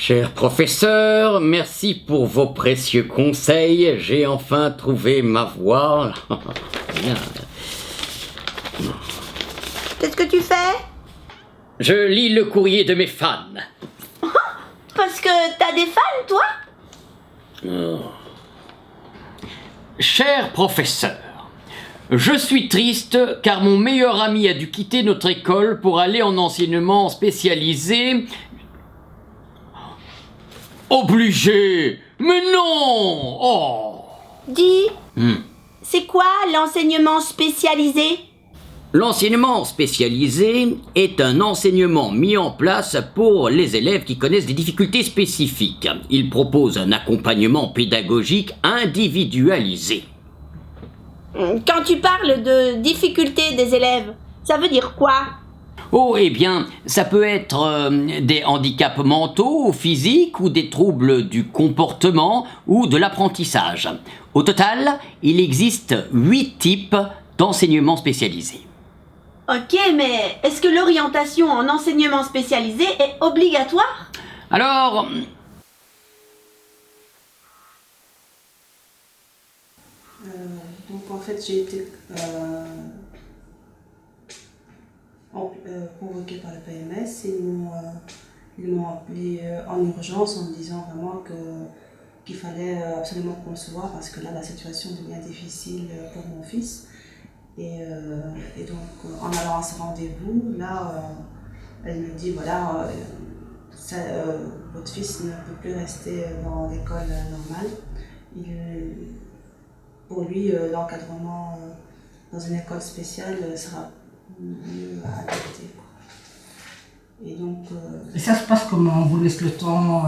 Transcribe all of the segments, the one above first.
Cher professeur, merci pour vos précieux conseils. J'ai enfin trouvé ma voie. Bien. Qu'est-ce que tu fais? Je lis le courrier de mes fans. Parce que t'as des fans, toi? Cher professeur, je suis triste car mon meilleur ami a dû quitter notre école pour aller en enseignement spécialisé. Obligé! Mais non! Oh! Dis, c'est quoi l'enseignement spécialisé? L'enseignement spécialisé est un enseignement mis en place pour les élèves qui connaissent des difficultés spécifiques. Il propose un accompagnement pédagogique individualisé. Quand tu parles de difficultés des élèves, ça veut dire quoi? Oh, eh bien, ça peut être des handicaps mentaux, physiques, ou des troubles du comportement ou de l'apprentissage. Au total, il existe 8 types d'enseignement spécialisé. Ok, mais est-ce que l'orientation en enseignement spécialisé est obligatoire? Alors, Donc en fait j'ai été convoquée par le PMS et ils m'ont appelé en urgence en me disant vraiment qu'il fallait absolument qu'on se voie parce que là la situation devient difficile pour mon fils. Et donc en allant à ce rendez-vous, là elle me dit voilà, votre fils ne peut plus rester dans l'école normale. Pour lui, l'encadrement dans une école spéciale sera mieux adapté. Et donc. Et ça se passe comment? On vous laisse le temps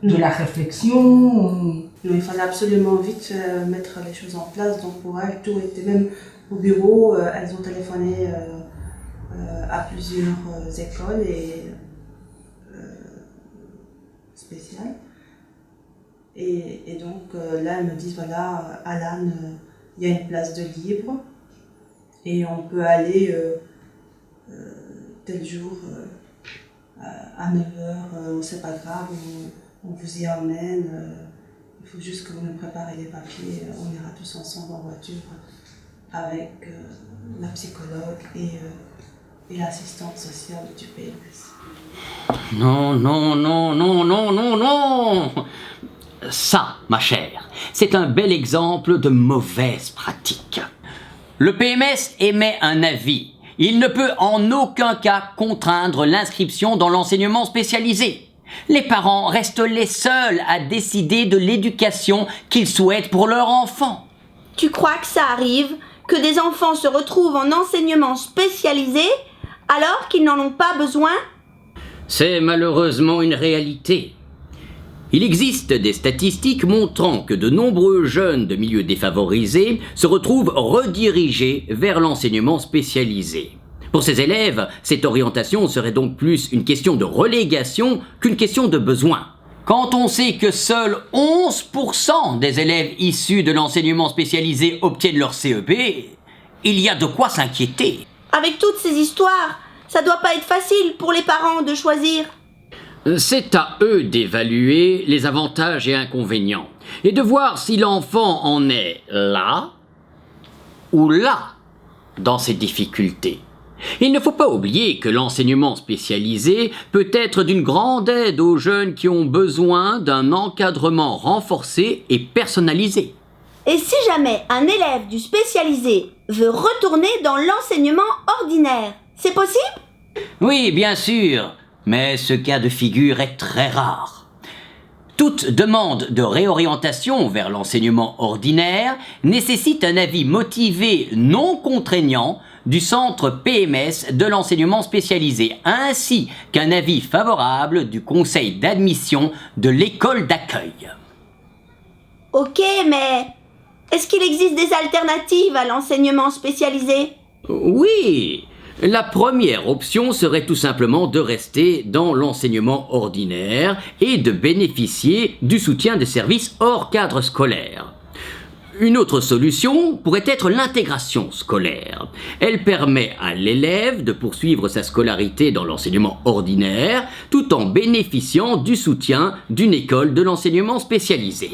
de la réflexion ou... Non, il fallait absolument vite mettre les choses en place. Donc pour elles, tout était même au bureau. Elles ont téléphoné à plusieurs écoles et spéciales. Et donc là, elles me disent, voilà, Alan, il y a une place de libre et on peut aller tel jour à 9h, c'est pas grave, on vous y emmène, il faut juste que vous me préparez les papiers, on ira tous ensemble en voiture avec la psychologue et l'assistante sociale du PMS. non, non, non, non, non, non, non! Ça, ma chère, c'est un bel exemple de mauvaise pratique. Le PMS émet un avis. Il ne peut en aucun cas contraindre l'inscription dans l'enseignement spécialisé. Les parents restent les seuls à décider de l'éducation qu'ils souhaitent pour leur enfant. Tu crois que ça arrive que des enfants se retrouvent en enseignement spécialisé alors qu'ils n'en ont pas besoin? C'est malheureusement une réalité. Il existe des statistiques montrant que de nombreux jeunes de milieux défavorisés se retrouvent redirigés vers l'enseignement spécialisé. Pour ces élèves, cette orientation serait donc plus une question de relégation qu'une question de besoin. Quand on sait que seuls 11% des élèves issus de l'enseignement spécialisé obtiennent leur CEP, il y a de quoi s'inquiéter. Avec toutes ces histoires, ça doit pas être facile pour les parents de choisir. C'est à eux d'évaluer les avantages et inconvénients et de voir si l'enfant en est là ou là dans ses difficultés. Il ne faut pas oublier que l'enseignement spécialisé peut être d'une grande aide aux jeunes qui ont besoin d'un encadrement renforcé et personnalisé. Et si jamais un élève du spécialisé veut retourner dans l'enseignement ordinaire, c'est possible? Oui, bien sûr, mais ce cas de figure est très rare. Toute demande de réorientation vers l'enseignement ordinaire nécessite un avis motivé non contraignant du centre PMS de l'enseignement spécialisé, ainsi qu'un avis favorable du conseil d'admission de l'école d'accueil. Ok, mais est-ce qu'il existe des alternatives à l'enseignement spécialisé? Oui, la première option serait tout simplement de rester dans l'enseignement ordinaire et de bénéficier du soutien des services hors cadre scolaire. Une autre solution pourrait être l'intégration scolaire. Elle permet à l'élève de poursuivre sa scolarité dans l'enseignement ordinaire tout en bénéficiant du soutien d'une école de l'enseignement spécialisé.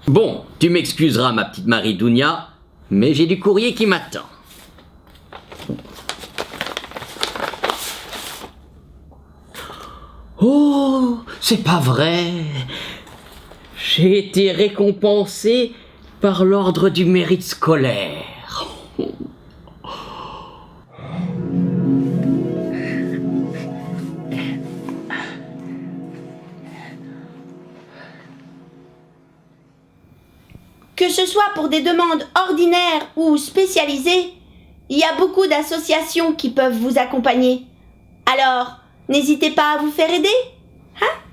Bon, tu m'excuseras ma petite Marie-Dounia, mais j'ai du courrier qui m'attend. Oh, c'est pas vrai. J'ai été récompensé par l'ordre du mérite scolaire. Que ce soit pour des demandes ordinaires ou spécialisées, il y a beaucoup d'associations qui peuvent vous accompagner. Alors, n'hésitez pas à vous faire aider, hein ?